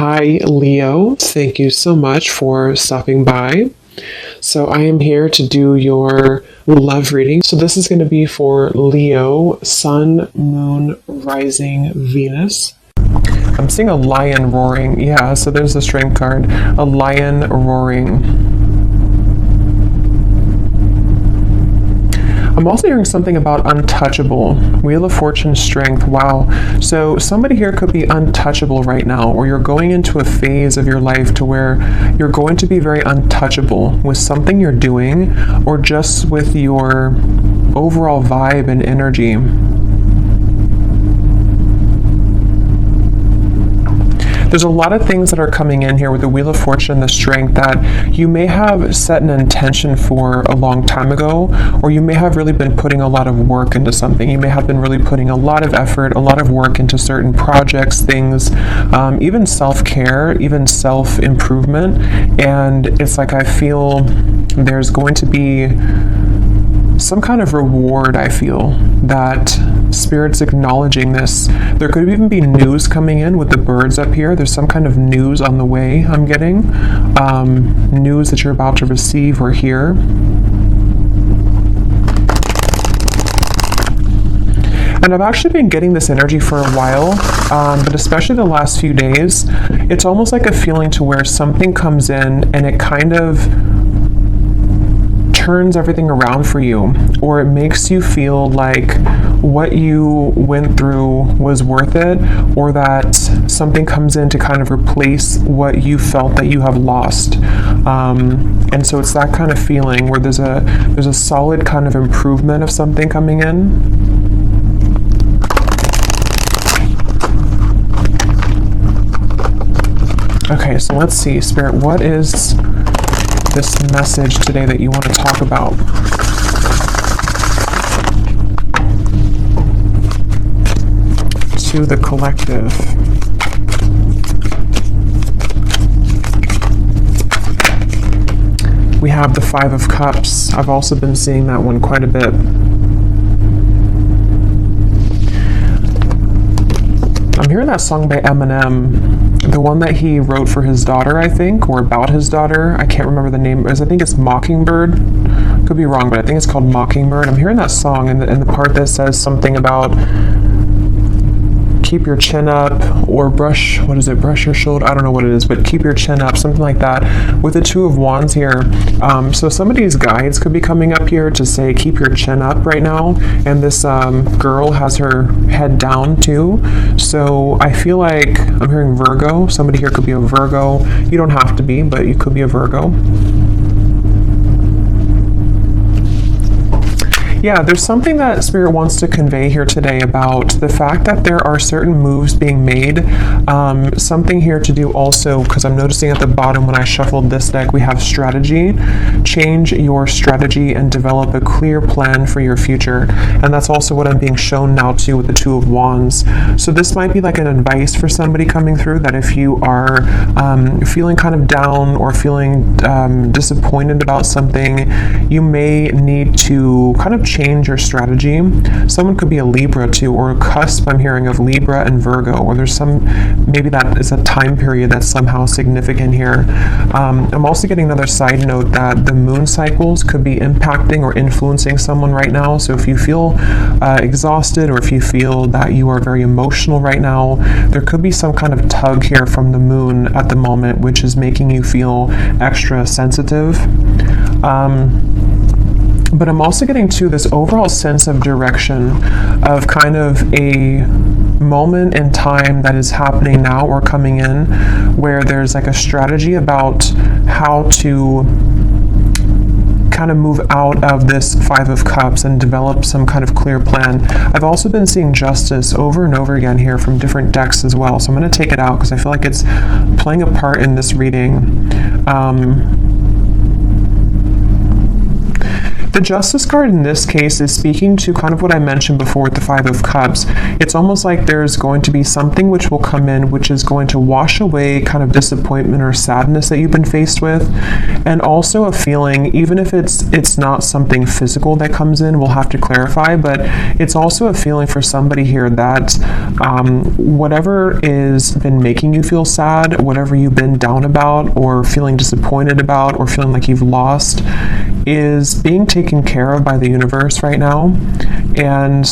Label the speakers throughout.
Speaker 1: Hi, Leo. Thank you so much for stopping by. So, I am here to do your love reading. So, this is going to be for Leo, Sun, Moon, Rising, Venus. I'm seeing a lion roaring. Yeah, so there's the strength card. A lion roaring. I'm also hearing something about untouchable. Wheel of Fortune, strength. Wow. So somebody here could be untouchable right now, or you're going into a phase of your life to where you're going to be very untouchable with something you're doing, or just with your overall vibe and energy. There's a lot of things that are coming in here with the Wheel of Fortune and the strength that you may have set an intention for a long time ago, or you may have really been putting a lot of work into something. You may have been really putting a lot of effort, a lot of work into certain projects, things, even self-care, even self-improvement. And it's like I feel there's going to be some kind of reward. I feel that Spirit's acknowledging this. There could even be news coming in with the birds up here. There's some kind of news on the way I'm getting. News that you're about to receive or hear. And I've actually been getting this energy for a while, but especially the last few days, it's almost like a feeling to where something comes in and it kind of turns everything around for you, or it makes you feel like what you went through was worth it, or that something comes in to kind of replace what you felt that you have lost. And so it's that kind of feeling where there's a solid kind of improvement of something coming in. Okay, so let's see, Spirit, what is this message today that you want to talk about? To the collective. We have the Five of Cups. I've also been seeing that one quite a bit. I'm hearing that song by Eminem. The one that he wrote for his daughter, I think, or about his daughter. I can't remember the name. I think it's Mockingbird. Could be wrong, but I think it's called Mockingbird. I'm hearing that song, and the part that says something about keep your chin up, or brush your shoulder. I don't know what it is, but keep your chin up, something like that. With the Two of Wands here. So somebody's guides could be coming up here to say, keep your chin up right now. And this girl has her head down too. So I feel like I'm hearing Virgo. Somebody here could be a Virgo. You don't have to be, but you could be a Virgo. Yeah, there's something that Spirit wants to convey here today about the fact that there are certain moves being made. Something here to do also, because I'm noticing at the bottom when I shuffled this deck, we have strategy. Change your strategy and develop a clear plan for your future. And that's also what I'm being shown now too with the Two of Wands. So this might be like an advice for somebody coming through, that if you are feeling kind of down or feeling disappointed about something, you may need to kind of change your strategy. Someone could be a Libra too, or a cusp I'm hearing of Libra and Virgo, or there's maybe that is a time period that's somehow significant here. I'm also getting another side note that the moon cycles could be impacting or influencing someone right now. So if you feel exhausted, or if you feel that you are very emotional right now, there could be some kind of tug here from the moon at the moment, which is making you feel extra sensitive. But I'm also getting to this overall sense of direction, of kind of a moment in time that is happening now or coming in, where there's like a strategy about how to kind of move out of this Five of Cups and develop some kind of clear plan. I've also been seeing Justice over and over again here from different decks as well. So I'm going to take it out because I feel like it's playing a part in this reading. The Justice card in this case is speaking to kind of what I mentioned before with the Five of Cups. It's almost like there's going to be something which will come in which is going to wash away kind of disappointment or sadness that you've been faced with, and also a feeling, even if it's not something physical that comes in, we'll have to clarify, but it's also a feeling for somebody here that whatever is been making you feel sad, whatever you've been down about or feeling disappointed about or feeling like you've lost, is being taken care of by the universe right now. And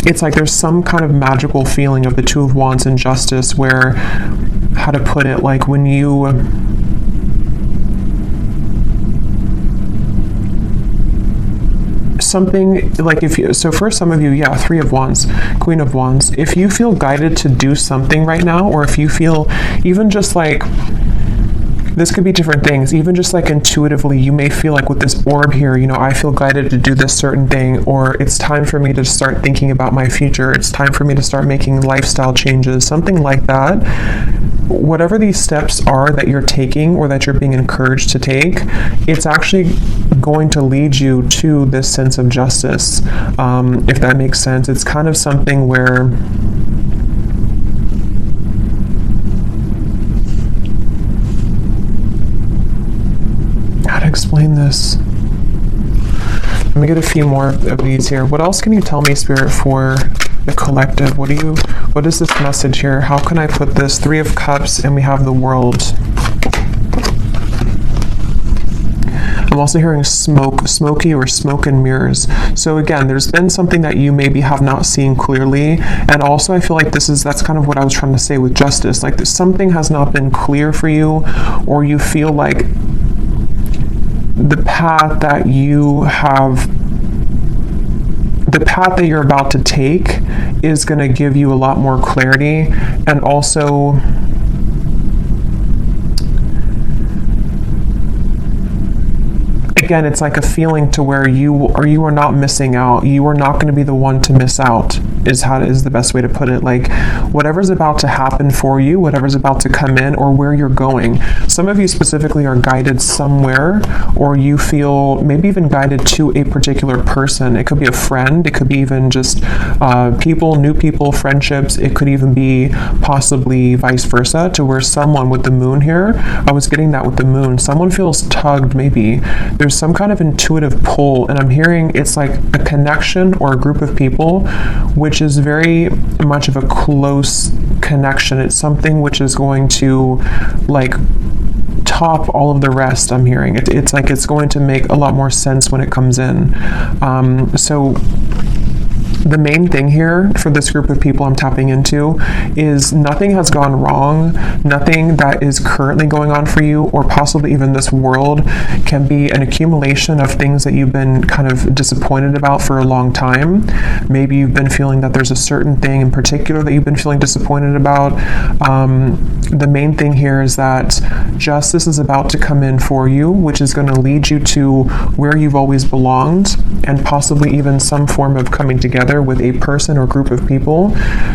Speaker 1: it's like there's some kind of magical feeling of the Two of Wands and Justice where, how to put it, like when you something like if you, so for some of you, yeah, Three of Wands, Queen of Wands, if you feel guided to do something right now, or if you feel even just like, this could be different things, even just like intuitively, you may feel like with this orb here, you know, I feel guided to do this certain thing, or it's time for me to start thinking about my future, it's time for me to start making lifestyle changes, something like that. Whatever these steps are that you're taking or that you're being encouraged to take, it's actually going to lead you to this sense of justice, if that makes sense. It's kind of something where explain this. Let me get a few more of these here. What else can you tell me, Spirit, for the collective? What is this message here? How can I put this? Three of Cups, and we have the World. I'm also hearing smoky or smoke and mirrors. So again, there's been something that you maybe have not seen clearly. And also I feel like that's kind of what I was trying to say with Justice. Like something has not been clear for you, or you feel like the path that you're about to take is going to give you a lot more clarity. And also again, it's like a feeling to where you are not missing out. You are not going to be the one to miss out, is the best way to put it. Like whatever's about to happen for you, whatever's about to come in, or where you're going. Some of you specifically are guided somewhere, or you feel maybe even guided to a particular person. It could be a friend. It could be even just new people, friendships. It could even be possibly vice versa, to where someone with the moon here, I was getting that with the moon, someone feels tugged maybe. There's some kind of intuitive pull, and I'm hearing it's like a connection or a group of people which is very much of a close connection. It's something which is going to like top all of the rest. I'm hearing it's like it's going to make a lot more sense when it comes in. So the main thing here for this group of people I'm tapping into is nothing has gone wrong. Nothing that is currently going on for you, or possibly even this world, can be an accumulation of things that you've been kind of disappointed about for a long time. Maybe you've been feeling that there's a certain thing in particular that you've been feeling disappointed about. The main thing here is that justice is about to come in for you, which is going to lead you to where you've always belonged, and possibly even some form of coming together with a person or group of people,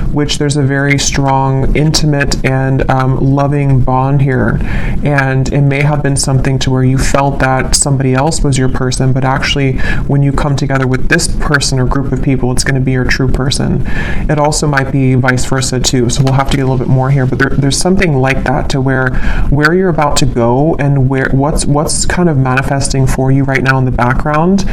Speaker 1: which there's a very strong, intimate, and loving bond here. And it may have been something to where you felt that somebody else was your person, but actually when you come together with this person or group of people, it's going to be your true person. It also might be vice versa too, so we'll have to get a little bit more here, but there's something like that to where you're about to go, and what's kind of manifesting for you right now in the background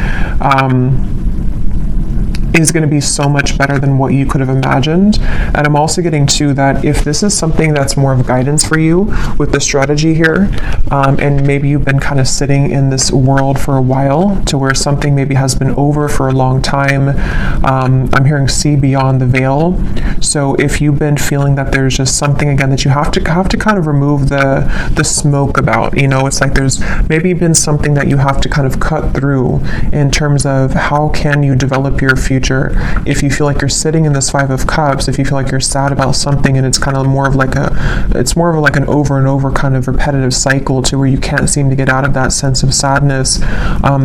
Speaker 1: is going to be so much better than what you could have imagined. And I'm also getting to that if this is something that's more of guidance for you with the strategy here, and maybe you've been kind of sitting in this world for a while, to where something maybe has been over for a long time. I'm hearing see beyond the veil. So if you've been feeling that there's just something again that you have to kind of remove the smoke about, it's like there's maybe been something that you have to kind of cut through in terms of how can you develop your future future. If you feel like you're sitting in this Five of Cups, if you feel like you're sad about something and it's kind of more of like an over and over kind of repetitive cycle to where you can't seem to get out of that sense of sadness,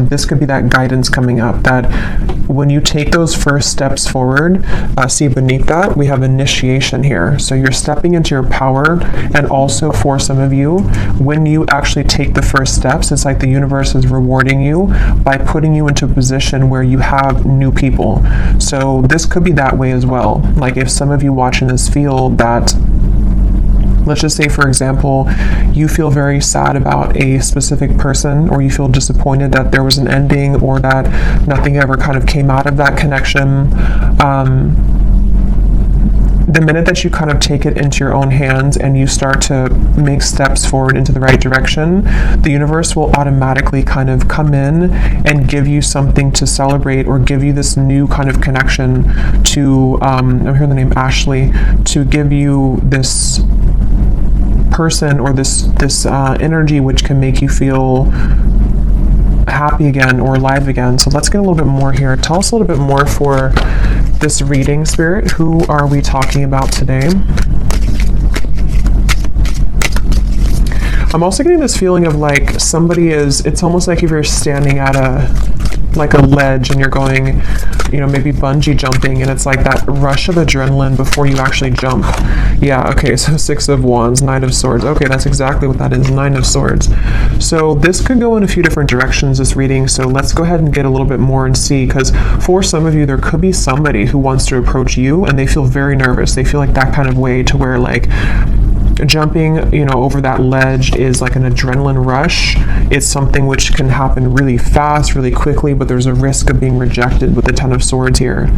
Speaker 1: this could be that guidance coming up, that when you take those first steps forward, see beneath that, we have initiation here. So you're stepping into your power, and also for some of you, when you actually take the first steps, it's like the universe is rewarding you by putting you into a position where you have new people. So this could be that way as well. Like if some of you watching this feel that, let's just say, for example, you feel very sad about a specific person, or you feel disappointed that there was an ending or that nothing ever kind of came out of that connection. The minute that you kind of take it into your own hands and you start to make steps forward into the right direction, the universe will automatically kind of come in and give you something to celebrate, or give you this new kind of connection to, I'm hearing the name Ashley, to give you this person or this energy which can make you feel happy again or alive again. So let's get a little bit more here. Tell us a little bit more for this reading, Spirit. Who are we talking about today? I'm also getting this feeling of like somebody is, it's almost like if you're standing at a ledge and you're going, maybe bungee jumping, and it's like that rush of adrenaline before you actually jump. Yeah, okay, so Six of Wands, Knight of Swords. Okay, that's exactly what that is, Nine of Swords. So this could go in a few different directions, this reading, so let's go ahead and get a little bit more and see, because for some of you, there could be somebody who wants to approach you and they feel very nervous. They feel like that kind of way to where like jumping, over that ledge is like an adrenaline rush. It's something which can happen really fast, really quickly, but there's a risk of being rejected with the Ten of Swords here.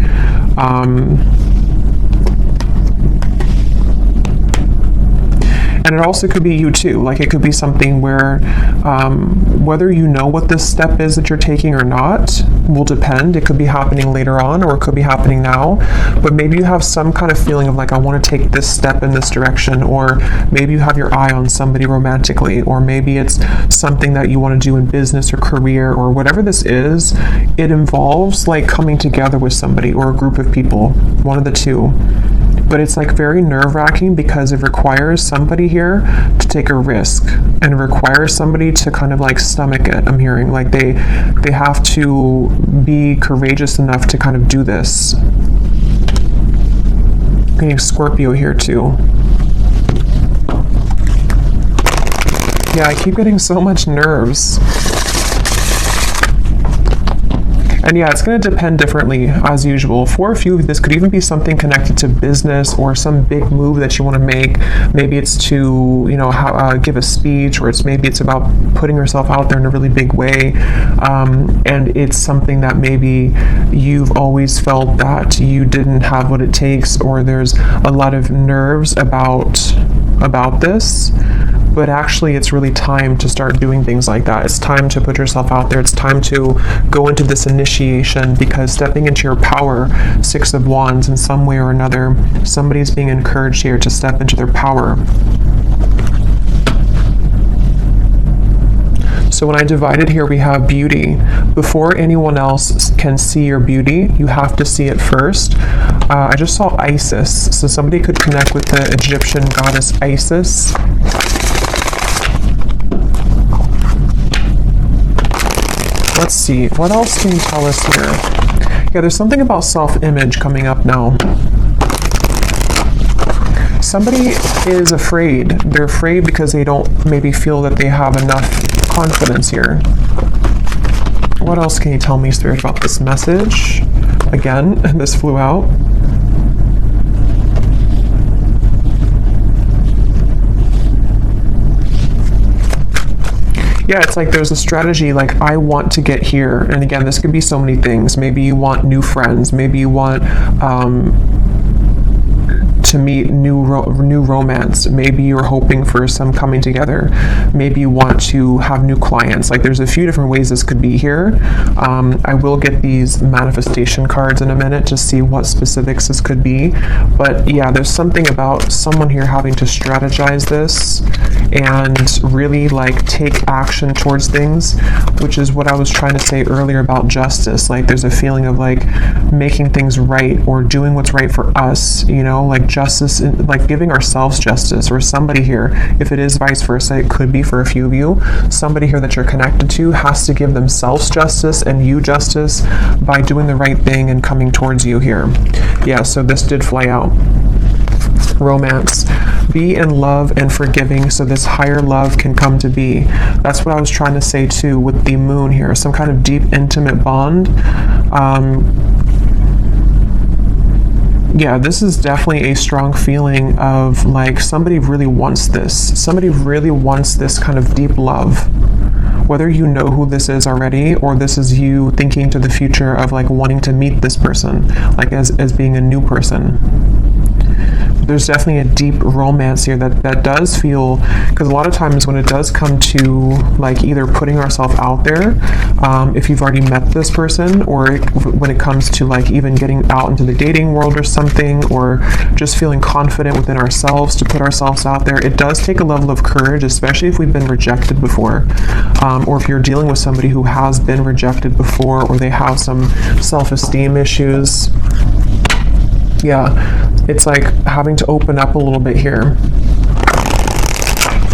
Speaker 1: And it also could be you too. Like it could be something where whether you know what this step is that you're taking or not will depend. It could be happening later on, or it could be happening now. But maybe you have some kind of feeling of like, I want to take this step in this direction, or maybe you have your eye on somebody romantically, or maybe it's something that you want to do in business or career, or whatever this is. It involves like coming together with somebody or a group of people, one of the two. But it's like very nerve-wracking because it requires somebody here to take a risk, and it requires somebody to kind of like stomach it. I'm hearing like they have to be courageous enough to kind of do this. I'm getting Scorpio here too. Yeah, I keep getting so much nerves. And yeah, it's going to depend differently as usual. For a few of you, this could even be something connected to business or some big move that you want to make. Maybe it's to, give a speech, or maybe it's about putting yourself out there in a really big way. And it's something that maybe you've always felt that you didn't have what it takes, or there's a lot of nerves about this. But actually, it's really time to start doing things like that. It's time to put yourself out there. It's time to go into this initiation, because stepping into your power, Six of Wands, in some way or another, somebody's being encouraged here to step into their power. So when I divided here, we have beauty. Before anyone else can see your beauty, you have to see it first. I just saw Isis. So somebody could connect with the Egyptian goddess Isis. Let's see, what else can you tell us here? Yeah, there's something about self-image coming up now. Somebody is afraid. They're afraid because they don't maybe feel that they have enough confidence here. What else can you tell me, Spirit, about this message? Again, this flew out. Yeah, it's like there's a strategy, like I want to get here. And again, this could be so many things. Maybe you want new friends. Maybe you want to meet new romance. Maybe you're hoping for some coming together. Maybe you want to have new clients. Like, there's a few different ways this could be here. I will get these manifestation cards in a minute to see what specifics this could be. But yeah, there's something about someone here having to strategize this and really like take action towards things, which is what I was trying to say earlier about justice. Like, there's a feeling of like making things right or doing what's right for us, you know, like justice, like giving ourselves justice. Or somebody here, if it is vice versa, it could be for a few of you, somebody here that you're connected to has to give themselves justice and you justice by doing the right thing and coming towards you here. Yeah, so this did fly out. Romance. Be in love and forgiving so this higher love can come to be. That's what I was trying to say too with the moon here. Some kind of deep, intimate bond. Yeah, this is definitely a strong feeling of like somebody really wants this. Somebody really wants this kind of deep love. Whether you know who this is already or this is you thinking to the future of like wanting to meet this person, like as being a new person. There's definitely a deep romance here that does feel, because a lot of times when it does come to like either putting ourselves out there, if you've already met this person, or when it comes to like even getting out into the dating world or something, or just feeling confident within ourselves to put ourselves out there, it does take a level of courage, especially if we've been rejected before, or if you're dealing with somebody who has been rejected before, or they have some self-esteem issues. Yeah, it's like having to open up a little bit here.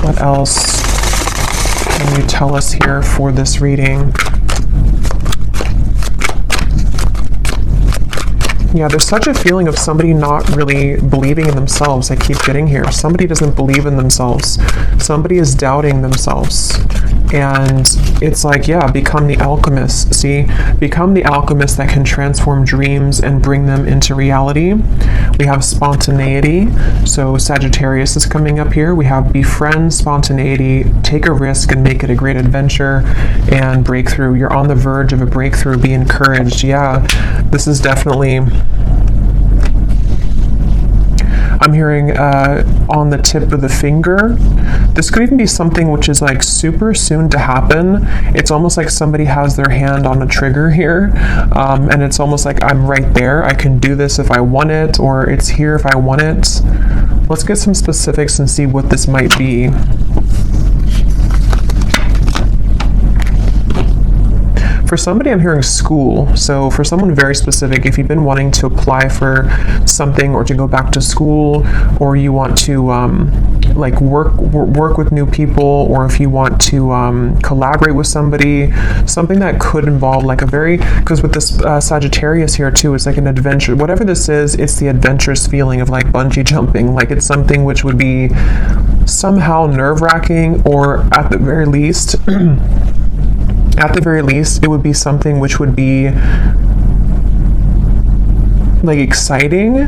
Speaker 1: What else can you tell us here for this reading? Yeah, there's such a feeling of somebody not really believing in themselves. I keep getting here. Somebody doesn't believe in themselves. Somebody is doubting themselves. And it's like, yeah, become the alchemist. See, become the alchemist that can transform dreams and bring them into reality. We have spontaneity. So Sagittarius is coming up here. We have befriend spontaneity, take a risk and make it a great adventure, and breakthrough. You're on the verge of a breakthrough. Be encouraged. Yeah, this is definitely... I'm hearing on the tip of the finger. This could even be something which is like super soon to happen. It's almost like somebody has their hand on a trigger here, and it's almost like I'm right there. I can do this if I want it, or it's here if I want it. Let's get some specifics and see what this might be. For somebody, I'm hearing school. So for someone very specific, if you've been wanting to apply for something or to go back to school, or you want to like work with new people, or if you want to collaborate with somebody, something that could involve like a very, because with this Sagittarius here too, it's like an adventure. Whatever this is, it's the adventurous feeling of like bungee jumping. Like it's something which would be somehow nerve-wracking, or at the very least, it would be something which would be like exciting,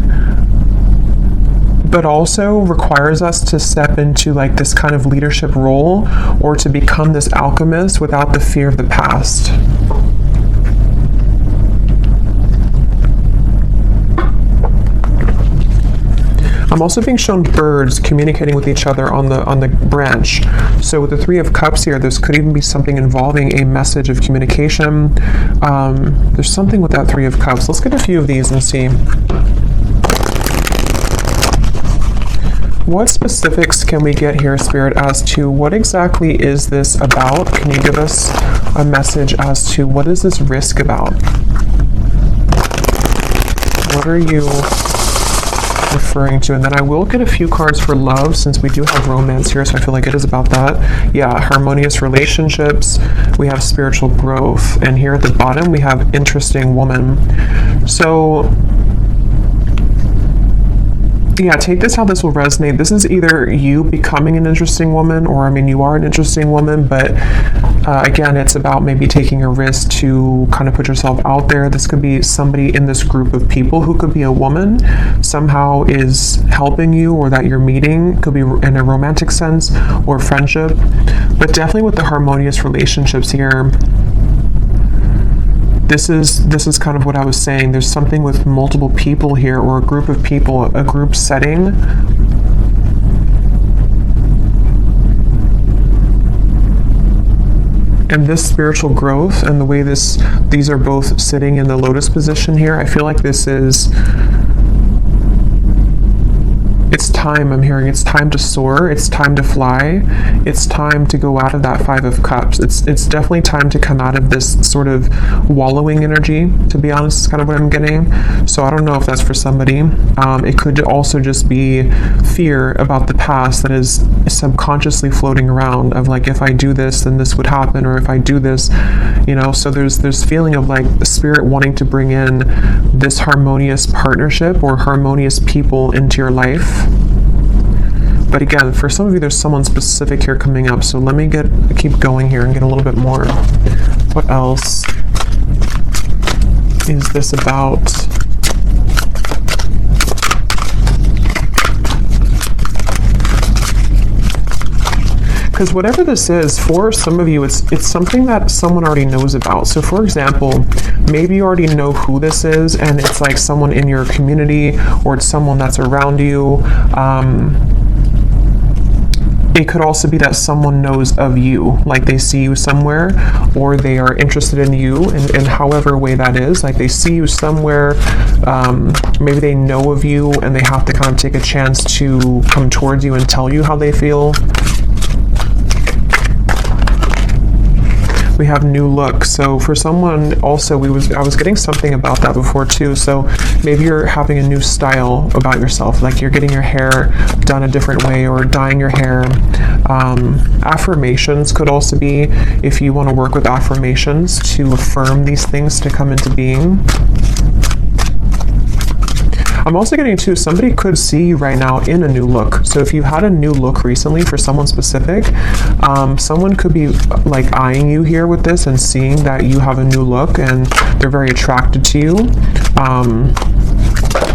Speaker 1: but also requires us to step into like this kind of leadership role, or to become this alchemist without the fear of the past. I'm also being shown birds communicating with each other on the branch. So with the Three of Cups here, this could even be something involving a message of communication. There's something with that Three of Cups. Let's get a few of these and see. What specifics can we get here, Spirit, as to what exactly is this about? Can you give us a message as to what is this risk about? What are you referring to? And then I will get a few cards for love, since we do have romance here, so I feel like it is about that. Yeah, harmonious relationships. We have spiritual growth, and here at the bottom we have interesting woman. So yeah, take this how this will resonate. This is either you becoming an interesting woman, or I mean, you are an interesting woman, but again, it's about maybe taking a risk to kind of put yourself out there. This could be somebody in this group of people who could be a woman, somehow is helping you, or that you're meeting. It could be in a romantic sense or friendship, but definitely with the harmonious relationships here. this is kind of what I was saying. There's something with multiple people here, or a group of people, a group setting. And this spiritual growth and the way these are both sitting in the lotus position here, I feel like this is, it's time. I'm hearing it's time to soar. It's time to fly. It's time to go out of that Five of Cups. It's definitely time to come out of this sort of wallowing energy, to be honest, is kind of what I'm getting. So I don't know if that's for somebody. It could also just be fear about the past that is subconsciously floating around, of like, if I do this, then this would happen, or if I do this, you know. So there's feeling of like the spirit wanting to bring in this harmonious partnership or harmonious people into your life. But again, for some of you, there's someone specific here coming up. So let me keep going here and get a little bit more. What else is this about? Because whatever this is, for some of you, it's something that someone already knows about. So for example, maybe you already know who this is, and it's like someone in your community, or it's someone that's around you. It could also be that someone knows of you, like they see you somewhere, or they are interested in you in however way that is. Like they see you somewhere, maybe they know of you, and they have to kind of take a chance to come towards you and tell you how they feel. We have new look. So for someone also, I was getting something about that before too. So maybe you're having a new style about yourself, like you're getting your hair done a different way, or dyeing your hair. Affirmations could also be, if you want to work with affirmations to affirm these things to come into being. I'm also getting too, somebody could see you right now in a new look. So if you had a new look recently for someone specific, someone could be like eyeing you here with this and seeing that you have a new look and they're very attracted to you.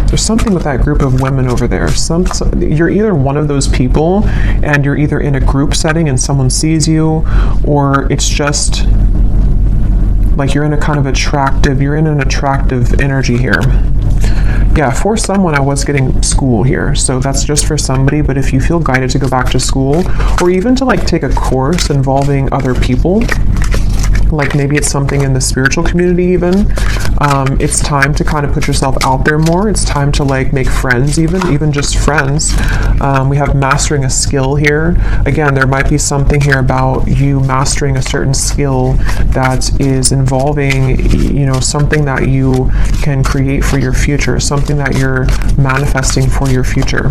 Speaker 1: There's something with that group of women over there. You're either one of those people, and you're either in a group setting and someone sees you, or it's just like you're in an attractive energy here. Yeah, for someone, I was getting school here, so that's just for somebody. But if you feel guided to go back to school, or even to like take a course involving other people, like maybe it's something in the spiritual community even, it's time to kind of put yourself out there more. It's time to like make friends, even just friends. We have mastering a skill here. Again, there might be something here about you mastering a certain skill that is involving, you know, something that you can create for your future, something that you're manifesting for your future.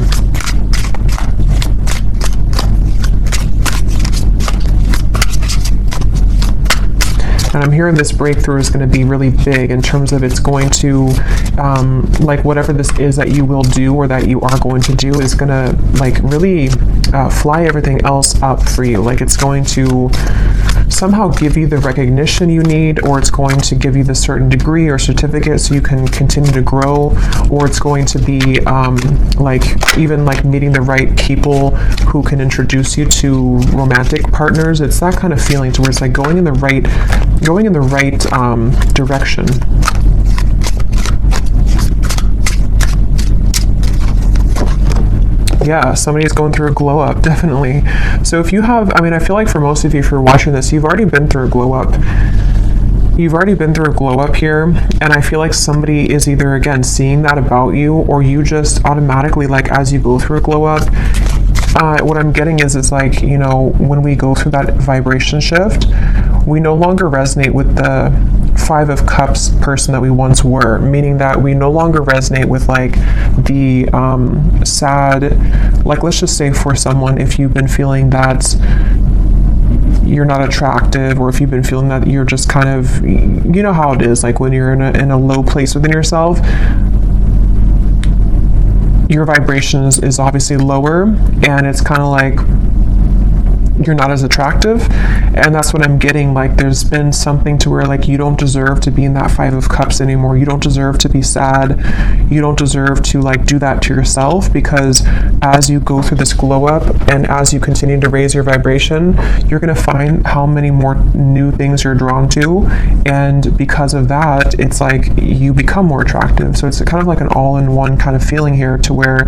Speaker 1: And I'm hearing this breakthrough is going to be really big in terms of it's going to, like whatever this is that you will do or that you are going to do is going to like really fly everything else up for you. Like it's going to somehow give you the recognition you need, or it's going to give you the certain degree or certificate so you can continue to grow, or it's going to be like even like meeting the right people who can introduce you to romantic partners. It's that kind of feeling to where it's like going in the right direction. Yeah, somebody's going through a glow up, definitely. So if you have, I mean, I feel like for most of you, if you're watching this, you've already been through a glow up. You've already been through a glow up here, and I feel like somebody is either, again, seeing that about you, or you just automatically, like, as you go through a glow up, what I'm getting is it's like, you know, when we go through that vibration shift, we no longer resonate with the Five of Cups person that we once were, meaning that we no longer resonate with like the sad, like let's just say for someone, if you've been feeling that you're not attractive, or if you've been feeling that you're just kind of, you know how it is, like when you're in a low place within yourself, your vibration is obviously lower, and it's kind of like you're not as attractive. And that's what I'm getting. Like, there's been something to where, like, you don't deserve to be in that Five of Cups anymore. You don't deserve to be sad. You don't deserve to, like, do that to yourself, because as you go through this glow up and as you continue to raise your vibration, you're going to find how many more new things you're drawn to. And because of that, it's like you become more attractive. So it's kind of like an all-in-one kind of feeling here, to where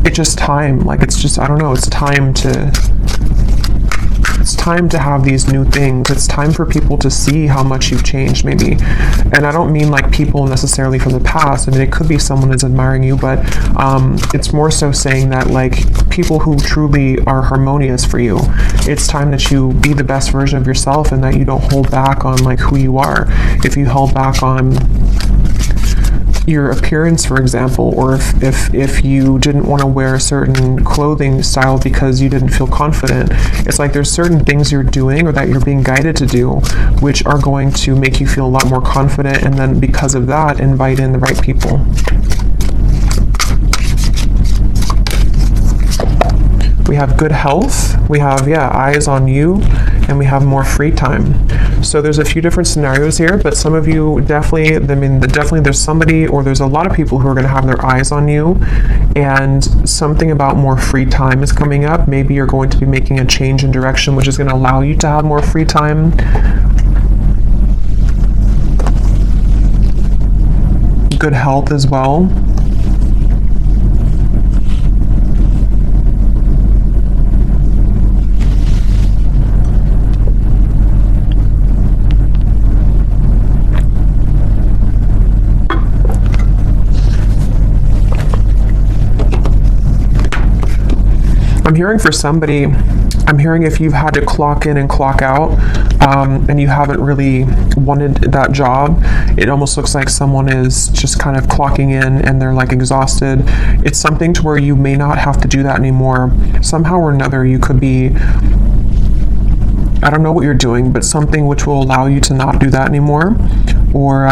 Speaker 1: it's just time. Like, it's just, I don't know, it's time to have these new things. It's time for people to see how much you've changed, maybe. And I don't mean like people necessarily from the past. I mean, it could be someone that's admiring you, but it's more so saying that, like, people who truly are harmonious for you, it's time that you be the best version of yourself, and that you don't hold back on, like, who you are. If you held back on your appearance, for example, or if you didn't want to wear a certain clothing style because you didn't feel confident, it's like there's certain things you're doing or that you're being guided to do which are going to make you feel a lot more confident, and then because of that, invite in the right people. We have good health, we have, eyes on you, and we have more free time. So there's a few different scenarios here, but some of you definitely there's somebody, or there's a lot of people who are going to have their eyes on you, and something about more free time is coming up. Maybe you're going to be making a change in direction, which is going to allow you to have more free time. Good health as well. I'm hearing for somebody, I'm hearing if you've had to clock in and clock out, and you haven't really wanted that job, it almost looks like someone is just kind of clocking in and they're like exhausted. It's something to where you may not have to do that anymore. Somehow or another, you could be, I don't know what you're doing, but something which will allow you to not do that anymore. Or,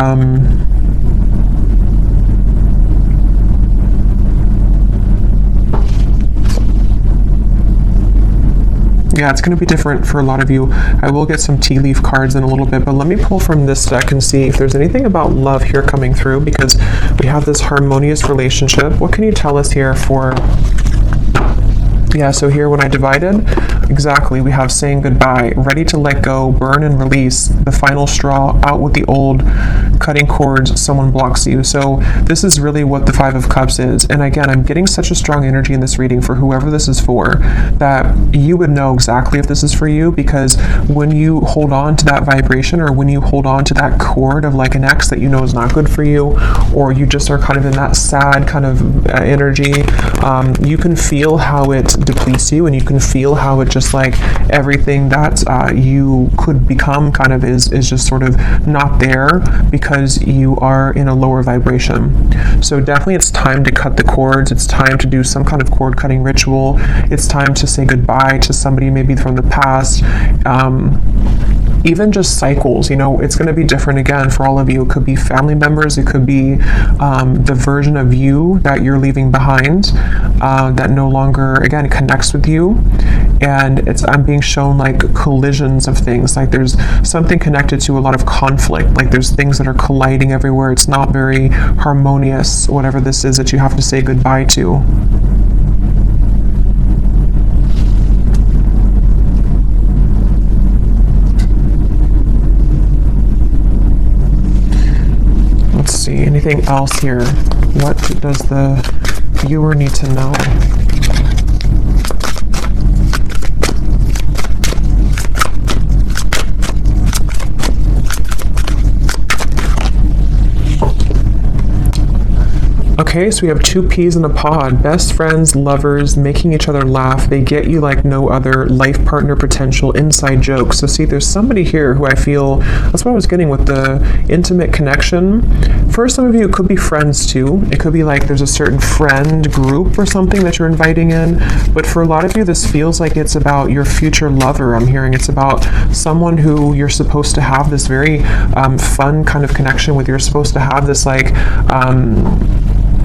Speaker 1: yeah, it's going to be different for a lot of you. I will get some tea leaf cards in a little bit, but let me pull from this deck and see if there's anything about love here coming through, because we have this harmonious relationship. What can you tell us here for... Yeah, so here when I divided, exactly, we have saying goodbye, ready to let go, burn and release, the final straw, out with the old, cutting cords, someone blocks you. So this is really what the Five of Cups is. And again, I'm getting such a strong energy in this reading for whoever this is for, that you would know exactly if this is for you, because when you hold on to that vibration, or when you hold on to that cord of like an ex that you know is not good for you, or you just are kind of in that sad kind of energy, you can feel how it depletes you, and you can feel how it just like everything that you could become kind of is just sort of not there, because you are in a lower vibration. So definitely it's time to cut the cords. It's time to do some kind of cord cutting ritual. It's time to say goodbye to somebody maybe from the past. Even just cycles, you know, it's going to be different again for all of you. It could be family members, it could be the version of you that you're leaving behind that no longer, again, connects with you. And I'm being shown like collisions of things, like there's something connected to a lot of conflict, like there's things that are colliding everywhere. It's not very harmonious, whatever this is that you have to say goodbye to. Let's see, anything else here? What does the viewer need to know? Okay, so we have two peas in a pod. Best friends, lovers, making each other laugh. They get you like no other. Life partner potential, inside jokes. So see, there's somebody here who I feel, that's what I was getting with the intimate connection. For some of you, it could be friends too. It could be like there's a certain friend group or something that you're inviting in. But for a lot of you, this feels like it's about your future lover. I'm hearing it's about someone who you're supposed to have this very fun kind of connection with. You're supposed to have this like...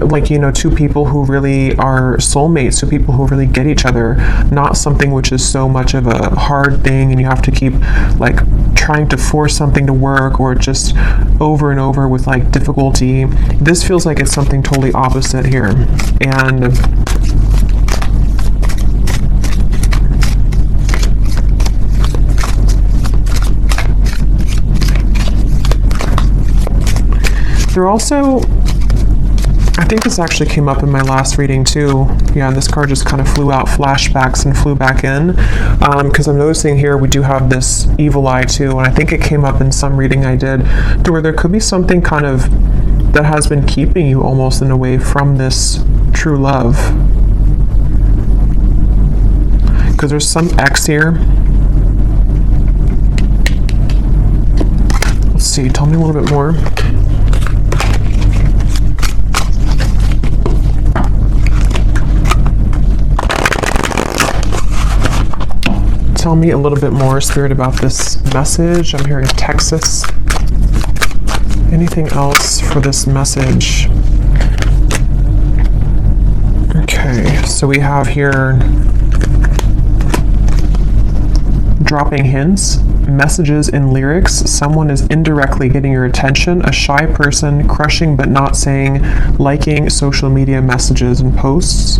Speaker 1: like, you know, two people who really are soulmates, two people who really get each other, not something which is so much of a hard thing and you have to keep like trying to force something to work, or just over and over with like difficulty. This feels like it's something totally opposite here. And they're also, I think this actually came up in my last reading too. Yeah, and this card just kind of flew out, flashbacks, and flew back in. Because I'm noticing here we do have this evil eye too, and I think it came up in some reading I did, to where there could be something kind of that has been keeping you almost in a way from this true love. Because there's some X here. Let's see, tell me a little bit more. Tell me a little bit more, Spirit, about this message. I'm hearing Texas. Anything else for this message? Okay, so we have here dropping hints, messages in lyrics. Someone is indirectly getting your attention. A shy person, crushing but not saying, liking social media messages and posts.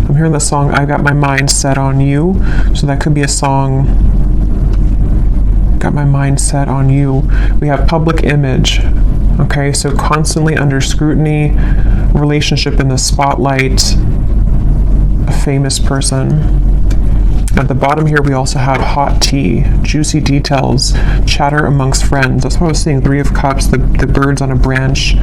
Speaker 1: I'm hearing the song, I Got My Mind Set on You. So that could be a song, Got My Mind Set on You. We have public image. Okay, so constantly under scrutiny, relationship in the spotlight, a famous person. At the bottom here, we also have hot tea, juicy details, chatter amongst friends. That's what I was saying, 3 of Cups, the birds on a branch.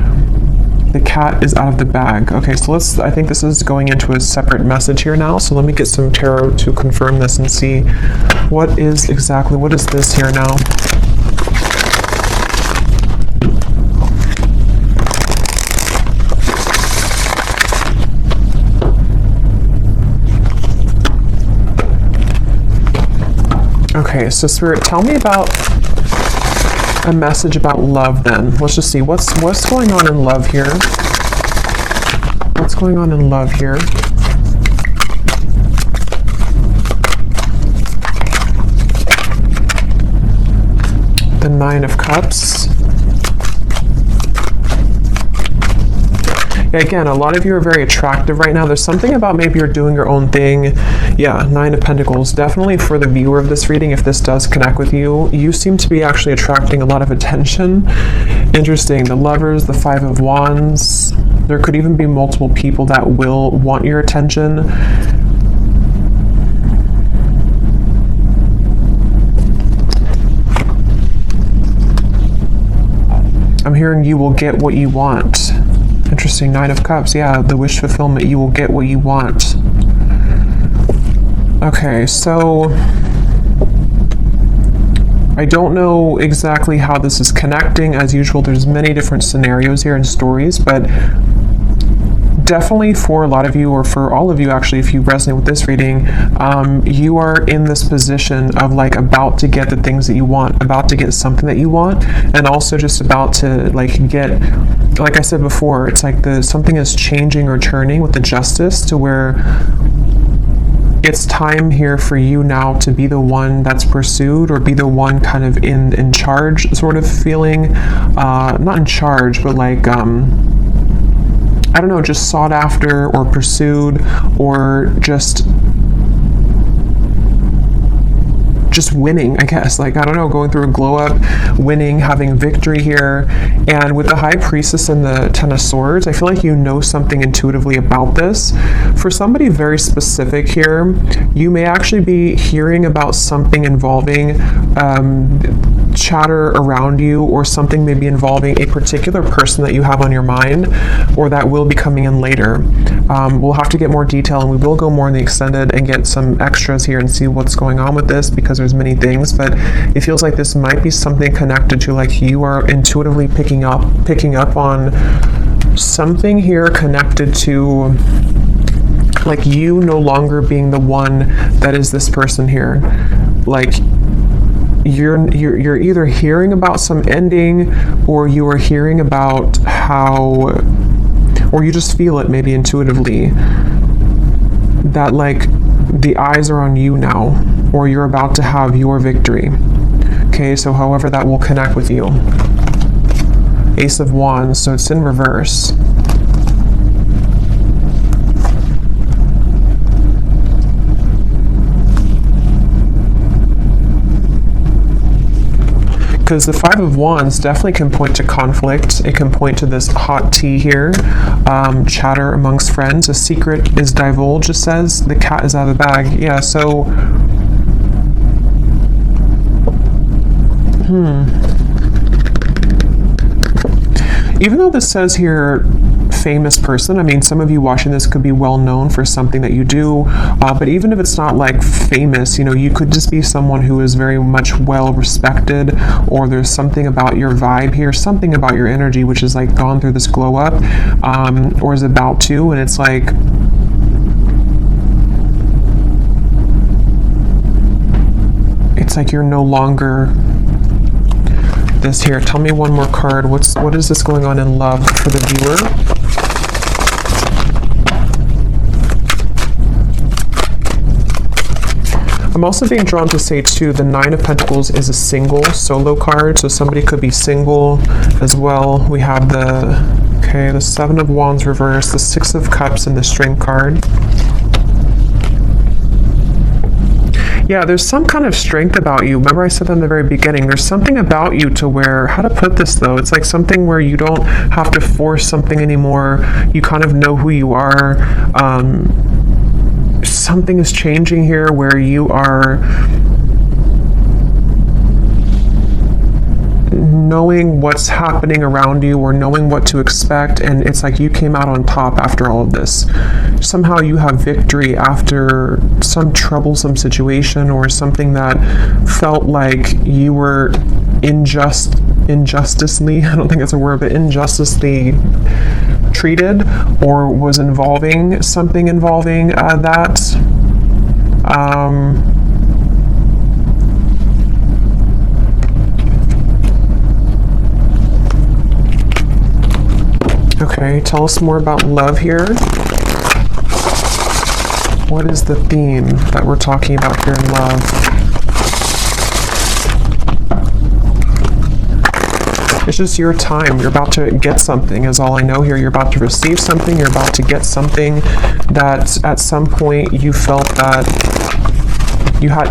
Speaker 1: The cat is out of the bag. Okay, so I think this is going into a separate message here now. So let me get some tarot to confirm this and see what is this here now? Okay, so Spirit, tell me about a message about love then. Let's just see what's going on in love here. What's going on in love here? The 9 of Cups. Yeah, again, a lot of you are very attractive right now. There's something about maybe you're doing your own thing. Yeah, 9 of Pentacles. Definitely for the viewer of this reading, if this does connect with you, you seem to be actually attracting a lot of attention. Interesting. The Lovers, the 5 of Wands. There could even be multiple people that will want your attention. I'm hearing you will get what you want. Interesting, 9 of Cups. Yeah, the wish fulfillment. You will get what you want. Okay, so I don't know exactly how this is connecting. As usual, there's many different scenarios here and stories, but definitely for a lot of you, or for all of you actually, if you resonate with this reading, you are in this position of like about to get the things that you want, about to get something that you want, and also just about to like get, like I said before, it's like something is changing or turning with the Justice, to where it's time here for you now to be the one that's pursued, or be the one kind of in charge sort of feeling, not in charge, but like I don't know, just sought after or pursued, or just winning, I guess. Like, I don't know, going through a glow up, winning, having victory here. And with the High Priestess and the 10 of Swords, I feel like you know something intuitively about this. For somebody very specific here, you may actually be hearing about something involving chatter around you, or something maybe involving a particular person that you have on your mind, or that will be coming in later. We'll have to get more detail, and we will go more in the extended and get some extras here and see what's going on with this, because there's many things, but it feels like this might be something connected to, like, you are intuitively picking up on something here connected to, like, you no longer being the one that is this person here. Like, you're either hearing about some ending, or you are hearing about how, or you just feel it maybe intuitively, that like the eyes are on you now, or you're about to have your victory. Okay, so however that will connect with you. Ace of Wands, so it's in reverse. Because the Five of Wands definitely can point to conflict. It can point to this hot tea here, chatter amongst friends. A secret is divulged, it says. The cat is out of the bag. Yeah, so... Even though this says here, famous person, I mean, some of you watching this could be well known for something that you do, but even if it's not like famous, you know, you could just be someone who is very much well respected, or there's something about your vibe here, something about your energy which is like gone through this glow up, or is about to, and it's like, you're no longer this here. Tell me one more card. What is this going on in love for the viewer? I'm also being drawn to say too, the Nine of Pentacles is a single solo card, so somebody could be single as well. We have the Seven of Wands reverse, the Six of Cups, and the Strength card. Yeah, there's some kind of strength about you. Remember I said that in the very beginning, there's something about you to where, how to put this though, it's like something where you don't have to force something anymore. You kind of know who you are. Something is changing here where you are knowing what's happening around you, or knowing what to expect, and it's like you came out on top after all of this. Somehow you have victory after some troublesome situation, or something that felt like you were injusticely, I don't think it's a word, but injusticely treated, or was involving something involving that. Okay, tell us more about love here. What is the theme that we're talking about here in love? It's just your time. You're about to get something is all I know here. You're about to receive something. You're about to get something that at some point you felt that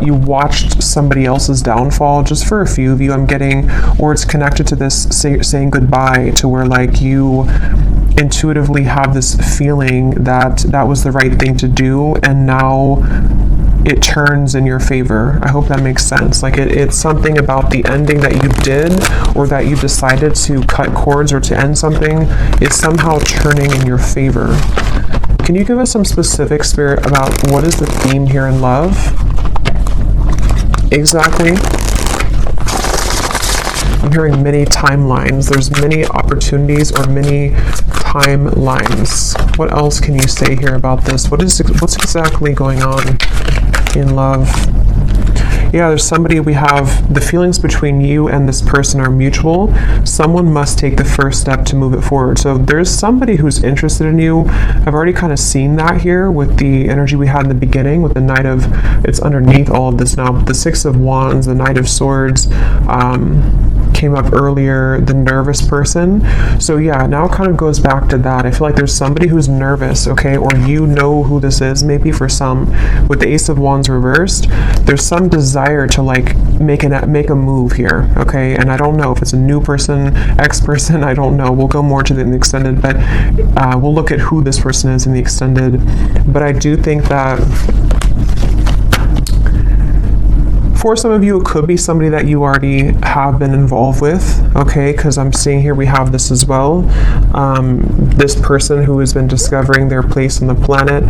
Speaker 1: you watched somebody else's downfall. Just for a few of you, I'm getting, or it's connected to this saying goodbye, to where like you intuitively have this feeling that that was the right thing to do, and now it turns in your favor. I hope that makes sense. Like it's something about the ending that you did, or that you decided to cut cords or to end something, is somehow turning in your favor. Can you give us some specific, Spirit, about what is the theme here in love? Exactly. I'm hearing many timelines. There's many opportunities, or many timelines. What else can you say here about this? What's exactly going on in love? Yeah, there's somebody, we have the feelings between you and this person are mutual. Someone must take the first step to move it forward. So there's somebody who's interested in you. I've already kind of seen that here with the energy we had in the beginning with the Knight of, it's underneath all of this now, the Six of Wands, the Knight of Swords, came up earlier, the nervous person. So yeah, now it kind of goes back to that. I feel like there's somebody who's nervous, okay, or you know who this is, maybe for some. With the Ace of Wands reversed, there's some desire to like make a move here, okay? And I don't know if it's a new person, ex-person, I don't know. We'll go more to the extended, but we'll look at who this person is in the extended. But I do think that for some of you, it could be somebody that you already have been involved with, okay? Because I'm seeing here we have this as well. This person who has been discovering their place on the planet.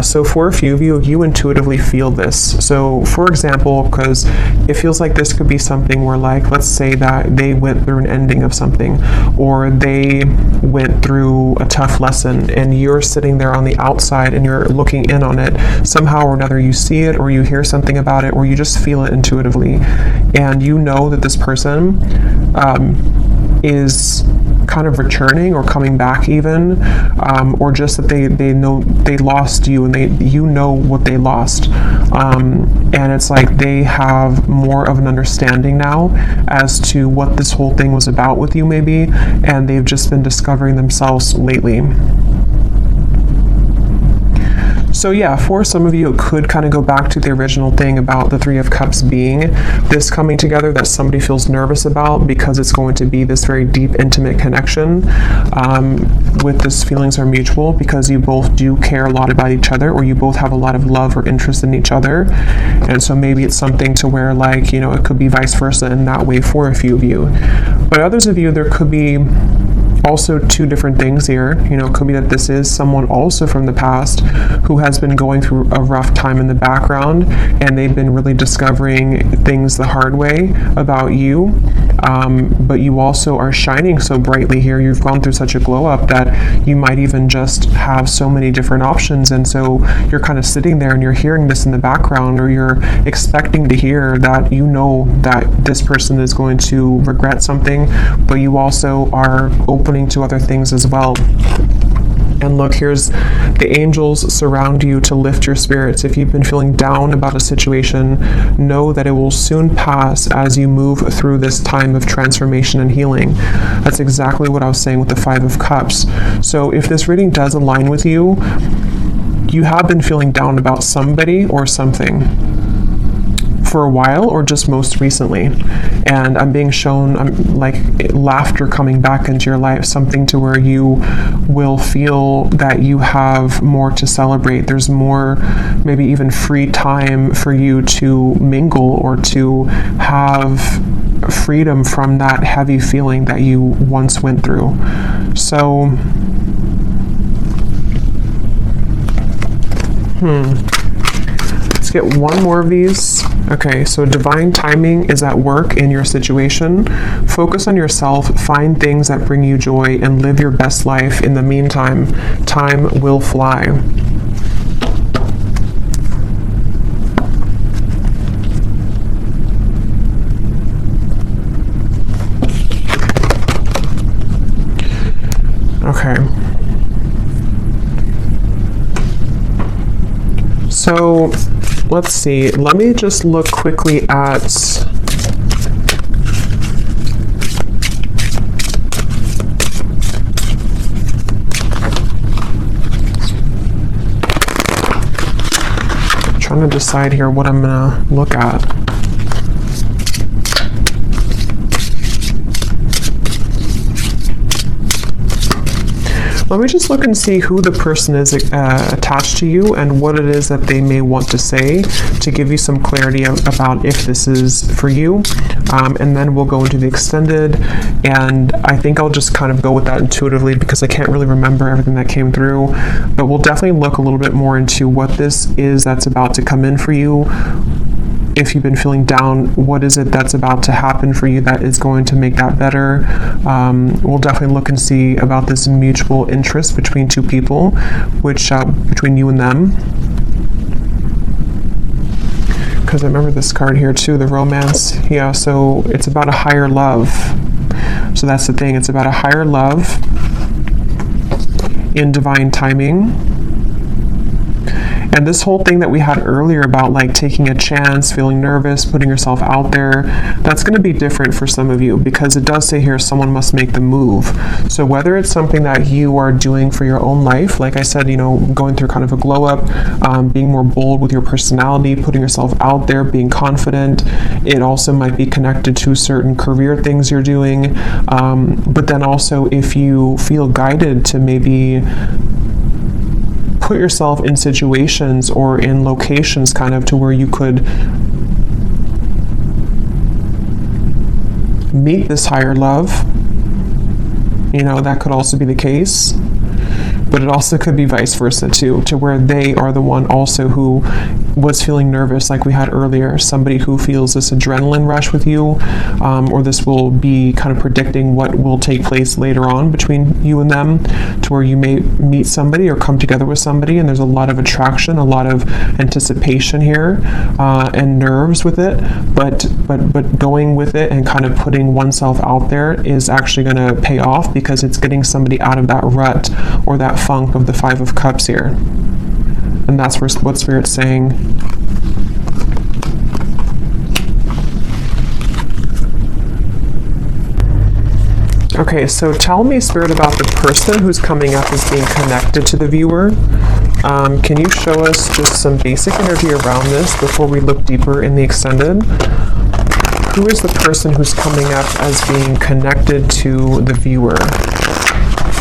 Speaker 1: So for a few of you, you intuitively feel this. So for example, because it feels like this could be something where, like, let's say that they went through an ending of something, or they went through a tough lesson, and you're sitting there on the outside and you're looking in on it. Somehow or another, you see it, or you hear something about it, or you just feel feel it intuitively. And you know that this person is kind of returning or coming back even, or just that they know they lost you, and you know what they lost, and it's like they have more of an understanding now as to what this whole thing was about with you maybe, and they've just been discovering themselves lately. So yeah, for some of you, it could kind of go back to the original thing about the Three of Cups being this coming together that somebody feels nervous about, because it's going to be this very deep, intimate connection with this feelings are mutual, because you both do care a lot about each other, or you both have a lot of love or interest in each other. And so maybe it's something to where, like, you know, it could be vice versa in that way for a few of you. But others of you, there could be also two different things here. You know, it could be that this is someone also from the past who has been going through a rough time in the background, and they've been really discovering things the hard way about you. But you also are shining so brightly here. You've gone through such a glow up that you might even just have so many different options. And so you're kind of sitting there and you're hearing this in the background, or you're expecting to hear that you know that this person is going to regret something, but you also are opening to other things as well. And look, here's the angels surround you to lift your spirits. If you've been feeling down about a situation, know that it will soon pass as you move through this time of transformation and healing. That's exactly what I was saying with the Five of Cups. So if this reading does align with you, you have been feeling down about somebody or something for a while, or just most recently, and I'm being shown like laughter coming back into your life, something to where you will feel that you have more to celebrate. There's more, maybe even free time for you to mingle or to have freedom from that heavy feeling that you once went through. So let's get one more of these. Okay, so divine timing is at work in your situation. Focus on yourself, find things that bring you joy, and live your best life. In the meantime, time will fly. Okay. So let's see, let me just look quickly at trying to decide here what I'm gonna look at. Let me just look and see who the person is attached to you and what it is that they may want to say to give you some clarity about if this is for you. And then we'll go into the extended, and I think I'll just kind of go with that intuitively because I can't really remember everything that came through. But we'll definitely look a little bit more into what this is that's about to come in for you. If you've been feeling down, what is it that's about to happen for you that is going to make that better? We'll definitely look and see about this mutual interest between two people, which between you and them. Because I remember this card here too, the romance. Yeah, so it's about a higher love. So that's the thing, it's about a higher love in divine timing. And this whole thing that we had earlier about like taking a chance, feeling nervous, putting yourself out there, that's going to be different for some of you, because it does say here someone must make the move. So whether it's something that you are doing for your own life, like I said, you know, going through kind of a glow up, being more bold with your personality, putting yourself out there, being confident. It also might be connected to certain career things you're doing. But then also if you feel guided to maybe put yourself in situations or in locations kind of to where you could meet this higher love, you know, that could also be the case. But it also could be vice versa too, to where they are the one also who was feeling nervous like we had earlier, somebody who feels this adrenaline rush with you, or this will be kind of predicting what will take place later on between you and them, to where you may meet somebody or come together with somebody and there's a lot of attraction, a lot of anticipation here, and nerves with it, but going with it and kind of putting oneself out there is actually going to pay off, because it's getting somebody out of that rut or that funk of the Five of Cups here. And that's what Spirit's saying. Okay, so tell me, Spirit, about the person who's coming up as being connected to the viewer. Can you show us just some basic energy around this before we look deeper in the extended? Who is the person who's coming up as being connected to the viewer?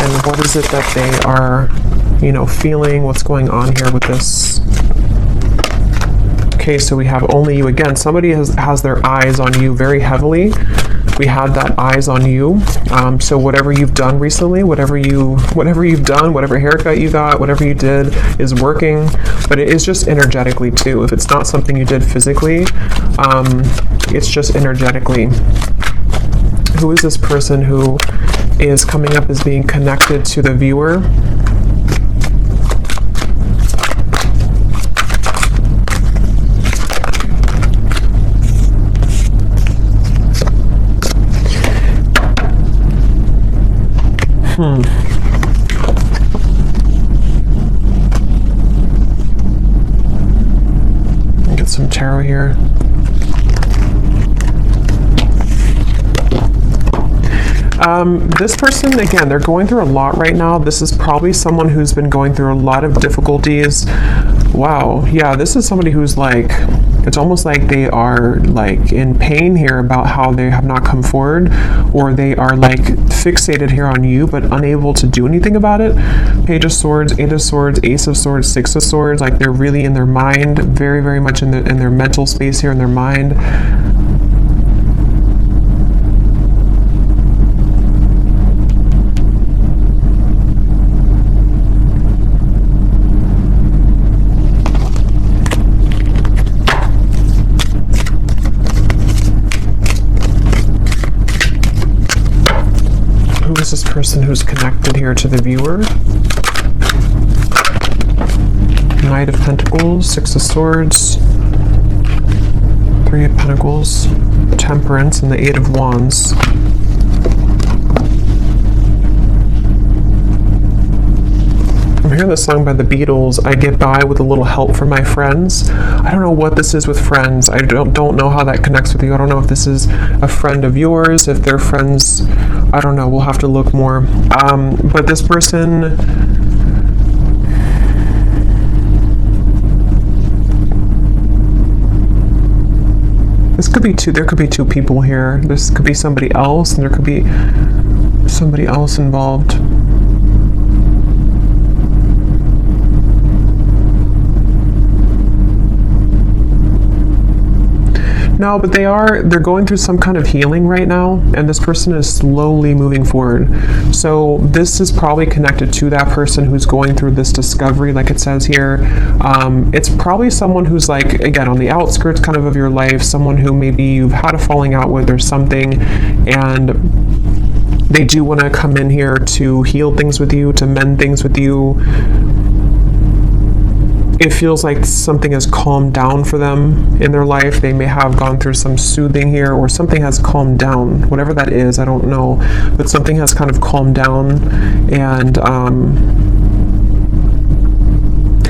Speaker 1: And what is it that they are, feeling? What's going on here with this? Okay, so we have only you again. Somebody has their eyes on you very heavily. We had that eyes on you. So whatever you've done recently, whatever you've done, whatever haircut you got, whatever you did is working, but it is just energetically too. If it's not something you did physically, it's just energetically. Who is this person who is coming up as being connected to the viewer? Get some tarot here. This person, again, they're going through a lot right now. This is probably someone who's been going through a lot of difficulties. Wow. Yeah, this is somebody who's like, it's almost like they are like in pain here about how they have not come forward, or they are like fixated here on you but unable to do anything about it. Page of Swords, Eight of Swords, Ace of Swords, Six of Swords, like they're really in their mind, very, very much in their mental space here, in their mind. Who is this person who's connected here to the viewer? Knight of Pentacles, Six of Swords, Three of Pentacles, Temperance, and the Eight of Wands. I'm hearing this song by the Beatles, I get by with a little help from my friends. I don't know what this is with friends. I don't know how that connects with you. I don't know if this is a friend of yours, if they're friends. I don't know. We'll have to look more. But this person, this could be two. There could be two people here. This could be somebody else, and there could be somebody else involved. No, but they're going through some kind of healing right now, and this person is slowly moving forward. So this is probably connected to that person who's going through this discovery, like it says here. It's probably someone who's like, again, on the outskirts kind of your life, someone who maybe you've had a falling out with or something, and they do want to come in here to heal things with you, to mend things with you. It feels like something has calmed down for them in their life. They may have gone through some soothing here, or something has calmed down. Whatever that is, I don't know. But something has kind of calmed down, and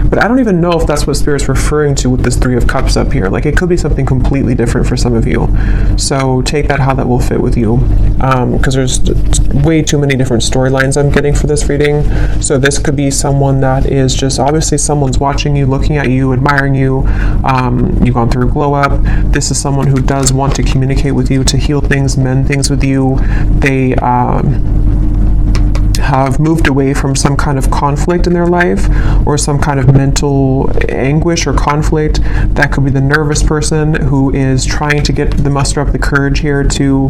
Speaker 1: but I don't even know if that's what Spirit's referring to with this Three of Cups up here. Like, it could be something completely different for some of you. So take that how that will fit with you. Because there's way too many different storylines I'm getting for this reading. So this could be someone that is just, obviously someone's watching you, looking at you, admiring you. You've gone through a glow up. This is someone who does want to communicate with you, to heal things, mend things with you. They have moved away from some kind of conflict in their life, or some kind of mental anguish or conflict. That could be the nervous person who is trying to muster up the courage here to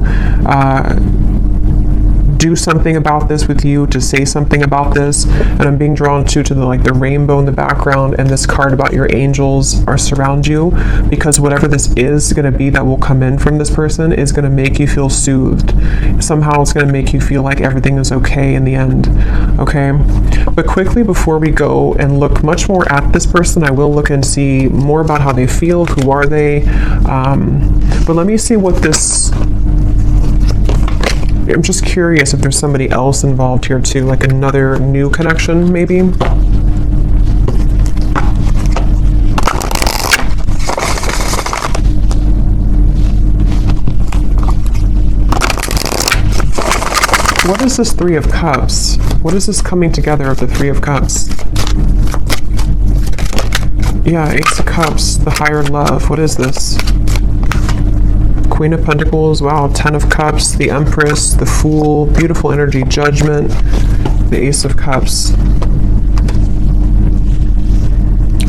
Speaker 1: do something about this with you, to say something about this. And I'm being drawn to the like the rainbow in the background, and this card about your angels are surround you, because whatever this is going to be that will come in from this person is going to make you feel soothed. Somehow it's going to make you feel like everything is okay in the end. Okay, but quickly before we go and look much more at this person, I will look and see more about how they feel, who are they, but let me see what this, I'm just curious if there's somebody else involved here too, like another new connection maybe. What is this Three of Cups? What is this coming together of the Three of Cups? Yeah, Ace of Cups, the higher love. What is this? Queen of Pentacles, wow, Ten of Cups, the Empress, the Fool, beautiful energy, Judgment, the Ace of Cups.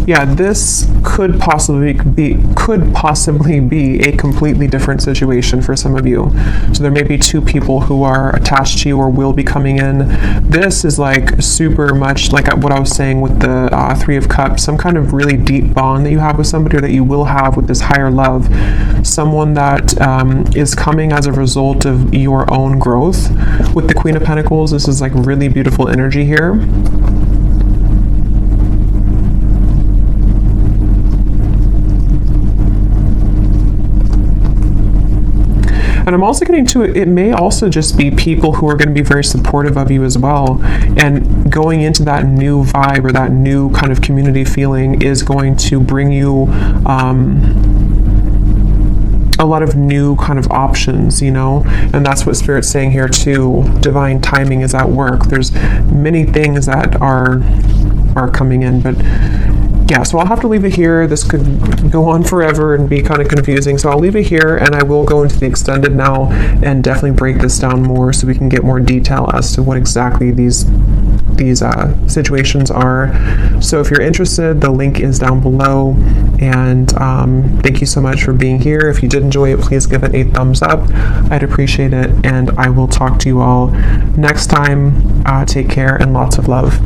Speaker 1: Yeah, this could possibly be a completely different situation for some of you. So there may be two people who are attached to you or will be coming in. This is like super much like what I was saying with the Three of Cups, some kind of really deep bond that you have with somebody, or that you will have with this higher love. Someone that is coming as a result of your own growth. With the Queen of Pentacles, this is like really beautiful energy here. And I'm also getting to it may also just be people who are going to be very supportive of you as well. And going into that new vibe or that new kind of community feeling is going to bring you a lot of new kind of options, you know, and that's what Spirit's saying here too. Divine timing is at work. There's many things that are coming in, but yeah, so I'll have to leave it here. This could go on forever and be kind of confusing, so I'll leave it here, and I will go into the extended now and definitely break this down more so we can get more detail as to what exactly these situations are. So if you're interested, the link is down below, and thank you so much for being here. If you did enjoy it, please give it a thumbs up. I'd appreciate it, and I will talk to you all next time. Take care and lots of love.